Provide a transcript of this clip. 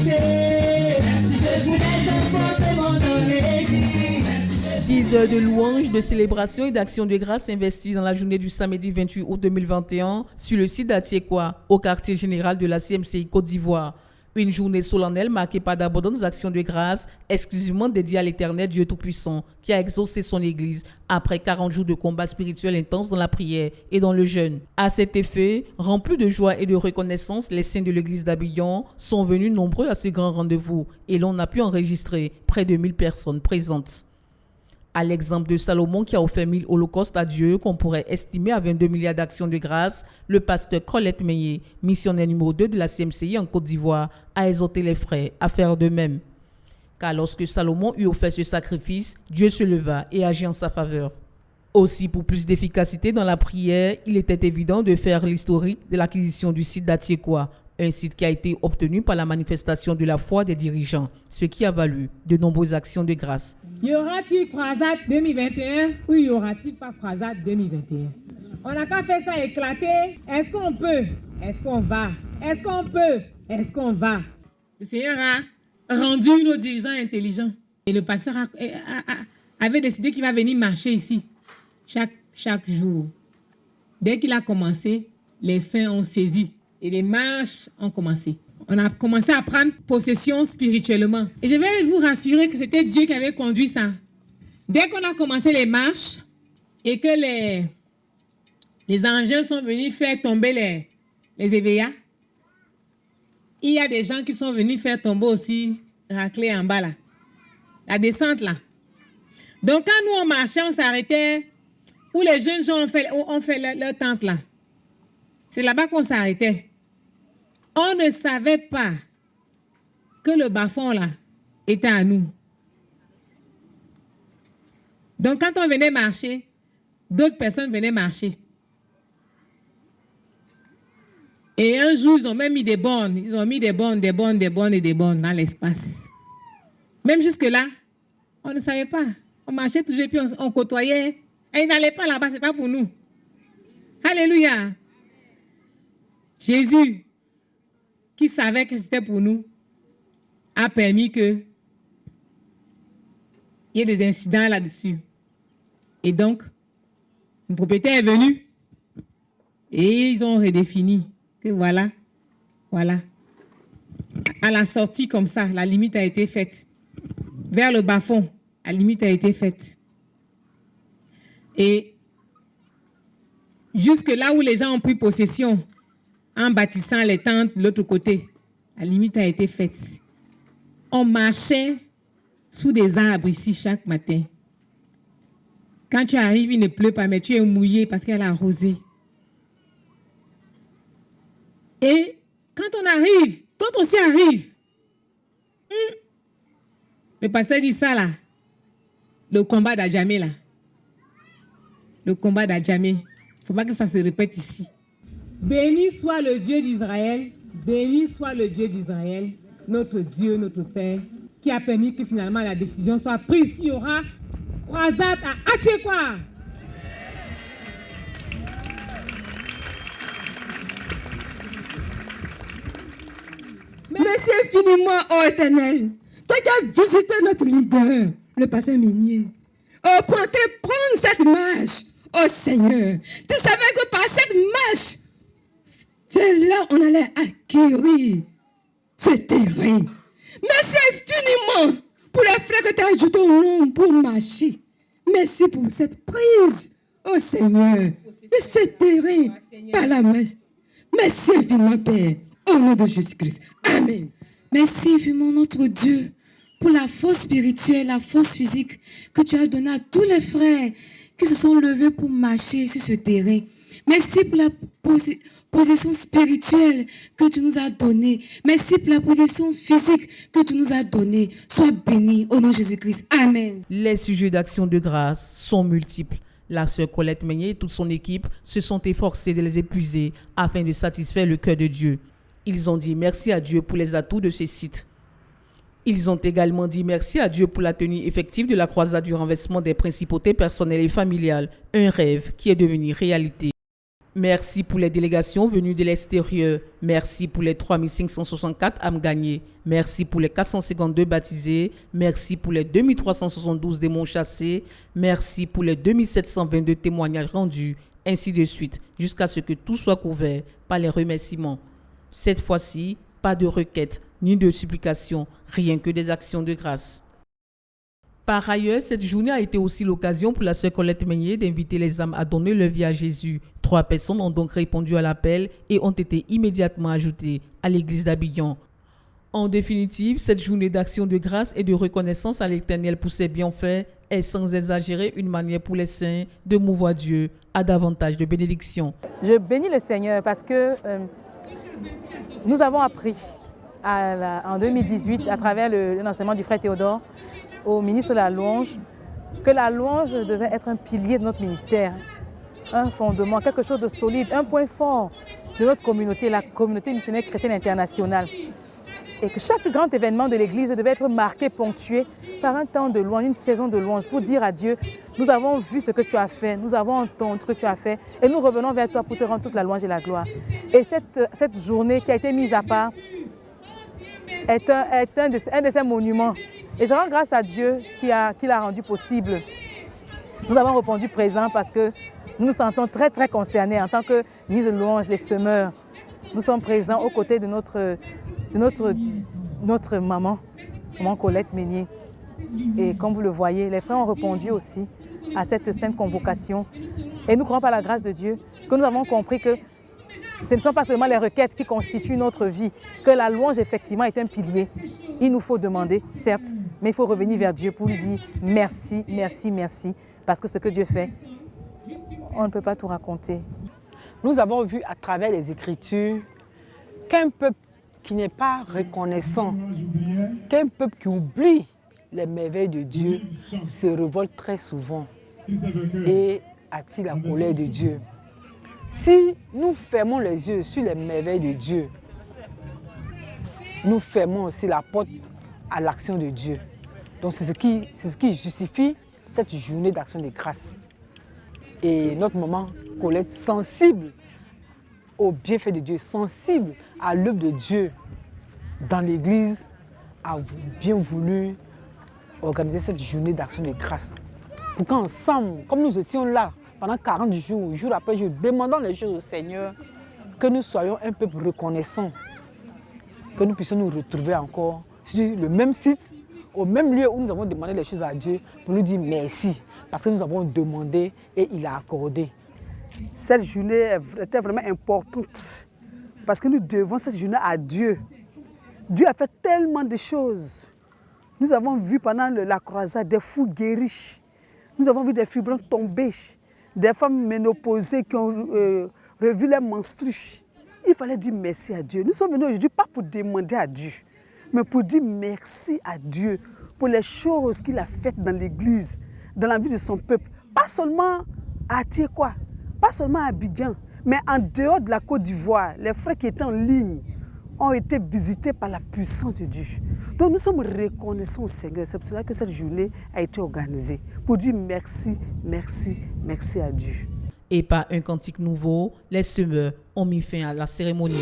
Merci Jésus, les enfants demandent l'église. 10 heures de louanges, de célébration et d'action de grâce investies dans la journée du samedi 28 août 2021 sur le site d'Atiekwa, au quartier général de la CMCI Côte d'Ivoire. Une journée solennelle marquée par d'abondantes actions de grâce exclusivement dédiées à l'Éternel Dieu Tout-Puissant qui a exaucé son Église après 40 jours de combat spirituel intense dans la prière et dans le jeûne. À cet effet, remplis de joie et de reconnaissance, les saints de l'Église d'Abidjan sont venus nombreux à ce grand rendez-vous et l'on a pu enregistrer près de 1000 personnes présentes. À l'exemple de Salomon qui a offert 1000 holocaustes à Dieu qu'on pourrait estimer à 22 milliards d'actions de grâce, le pasteur Colette Meillet, missionnaire numéro 2 de la CMCI en Côte d'Ivoire, a exhorté les frères à faire de même. Car lorsque Salomon eut offert ce sacrifice, Dieu se leva et agit en sa faveur. Aussi, pour plus d'efficacité dans la prière, il était évident de faire l'historique de l'acquisition du site d'Atiekwa, un site qui a été obtenu par la manifestation de la foi des dirigeants, ce qui a valu de nombreuses actions de grâce. Y aura-t-il croisade 2021 ou y aura-t-il pas croisade 2021? On n'a qu'à faire ça éclater. Est-ce qu'on peut? Est-ce qu'on va? Est-ce qu'on peut? Est-ce qu'on va? Le Seigneur a rendu nos dirigeants intelligents. Et le pasteur avait décidé qu'il va venir marcher ici chaque jour. Dès qu'il a commencé, les saints ont saisi et les marches ont commencé. On a commencé à prendre possession spirituellement. Et je vais vous rassurer que c'était Dieu qui avait conduit ça. Dès qu'on a commencé les marches et que les engins sont venus faire tomber les éveillas, il y a des gens qui sont venus faire tomber aussi racler en bas là. La descente là. Donc quand nous on marchait, on s'arrêtait, où les jeunes gens ont fait leur tente là. C'est là-bas qu'on s'arrêtait. On ne savait pas que le bas-fond là était à nous. Donc quand on venait marcher, d'autres personnes venaient marcher. Et un jour, ils ont même mis des bornes. Ils ont mis des bornes dans l'espace. Même jusque-là, on ne savait pas. On marchait toujours et puis on côtoyait. Et ils n'allaient pas là-bas, ce n'est pas pour nous. Alléluia. Jésus, qui savait que c'était pour nous, a permis qu'il y ait des incidents là-dessus. Et donc, le propriétaire est venu et ils ont redéfini que voilà. À la sortie comme ça, la limite a été faite. Vers le bas-fond, la limite a été faite. Et jusque là où les gens ont pris possession, en bâtissant les tentes de l'autre côté, la limite a été faite. On marchait sous des arbres ici chaque matin. Quand tu arrives, il ne pleut pas, mais tu es mouillé parce qu'elle a arrosé. Et quand on arrive, quand aussi arrive, le pasteur dit ça là, le combat d'Adjamé là. Le combat d'Adjamé. Il ne faut pas que ça se répète ici. Béni soit le Dieu d'Israël, béni soit le Dieu d'Israël, notre Dieu, notre Père, qui a permis que finalement la décision soit prise, qu'il y aura croisade à Atiekwa. Merci infiniment, ô Éternel, toi qui as visité notre leader, le pasteur Minier, pour entreprendre cette marche, ô Seigneur. Tu savais que par cette marche, c'est là on allait acquérir ce terrain. Merci infiniment pour les frères que tu as ajoutés au nom pour marcher. Merci pour cette prise, ô Seigneur, de ce terrain par la marche. Merci infiniment, Père, au nom de Jésus-Christ. Amen. Merci infiniment, notre Dieu, pour la force spirituelle, la force physique que tu as donnée à tous les frères qui se sont levés pour marcher sur ce terrain. Merci pour la position spirituelle que tu nous as donnée. Merci pour la position physique que tu nous as donnée. Sois béni au nom de Jésus-Christ. Amen. Les sujets d'action de grâce sont multiples. La sœur Colette Meillet et toute son équipe se sont efforcés de les épuiser afin de satisfaire le cœur de Dieu. Ils ont dit merci à Dieu pour les atouts de ce site. Ils ont également dit merci à Dieu pour la tenue effective de la croisade du renversement des principautés personnelles et familiales, un rêve qui est devenu réalité. Merci pour les délégations venues de l'extérieur. Merci pour les 3564 âmes gagnées. Merci pour les 452 baptisés. Merci pour les 2372 démons chassés. Merci pour les 2722 témoignages rendus. Ainsi de suite, jusqu'à ce que tout soit couvert par les remerciements. Cette fois-ci, pas de requêtes ni de supplications, rien que des actions de grâce. Par ailleurs, cette journée a été aussi l'occasion pour la sœur Colette Meunier d'inviter les âmes à donner leur vie à Jésus. 3 personnes ont donc répondu à l'appel et ont été immédiatement ajoutées à l'église d'Abidjan. En définitive, cette journée d'action de grâce et de reconnaissance à l'Éternel pour ses bienfaits est sans exagérer une manière pour les saints de mouvoir Dieu à davantage de bénédictions. Je bénis le Seigneur parce que nous avons appris en 2018 à travers l'enseignement du frère Théodore au ministre de la Louange, que la louange devait être un pilier de notre ministère, un fondement, quelque chose de solide, un point fort de notre communauté, la communauté missionnaire chrétienne internationale. Et que chaque grand événement de l'Église devait être marqué, ponctué par un temps de louange, une saison de louange, pour dire à Dieu, nous avons vu ce que tu as fait, nous avons entendu ce que tu as fait, et nous revenons vers toi pour te rendre toute la louange et la gloire. Et cette journée qui a été mise à part est un de ces monuments. Et je rends grâce à Dieu qui l'a rendu possible. Nous avons répondu présent parce que nous nous sentons très très concernés en tant que ministre de louange, les semeurs. Nous sommes présents aux côtés de notre maman Colette Meunier. Et comme vous le voyez, les frères ont répondu aussi à cette sainte convocation. Et nous croyons par la grâce de Dieu que nous avons compris que ce ne sont pas seulement les requêtes qui constituent notre vie, que la louange effectivement est un pilier. Il nous faut demander, certes, mais il faut revenir vers Dieu pour lui dire merci, merci, merci, parce que ce que Dieu fait, on ne peut pas tout raconter. Nous avons vu à travers les Écritures qu'un peuple qui n'est pas reconnaissant, qu'un peuple qui oublie les merveilles de Dieu se révolte très souvent et attire la colère de Dieu. Si nous fermons les yeux sur les merveilles de Dieu, nous fermons aussi la porte à l'action de Dieu. Donc c'est ce qui justifie cette journée d'action de grâce. Et notre maman Colette, sensible au bienfait de Dieu, sensible à l'œuvre de Dieu dans l'Église, a bien voulu organiser cette journée d'action de grâce. Pour qu'ensemble, comme nous étions là pendant 40 jours, jour après jour, demandant les choses au Seigneur, que nous soyons un peuple reconnaissant, que nous puissions nous retrouver encore sur le même site, au même lieu où nous avons demandé les choses à Dieu, pour nous dire merci, parce que nous avons demandé et il a accordé. Cette journée était vraiment importante, parce que nous devons cette journée à Dieu. Dieu a fait tellement de choses. Nous avons vu pendant la croisade des fous guéris, nous avons vu des fibrons tomber, des femmes ménopausées qui ont revu leurs menstrues. Il fallait dire merci à Dieu. Nous sommes venus aujourd'hui pas pour demander à Dieu, mais pour dire merci à Dieu pour les choses qu'il a faites dans l'Église, dans la vie de son peuple. Pas seulement à Tiekwa, pas seulement à Abidjan, mais en dehors de la Côte d'Ivoire. Les frères qui étaient en ligne ont été visités par la puissance de Dieu. Donc nous sommes reconnaissants au Seigneur. C'est pour cela que cette journée a été organisée. Pour dire merci, merci, merci à Dieu. Et par un cantique nouveau, les semeurs ont mis fin à la cérémonie.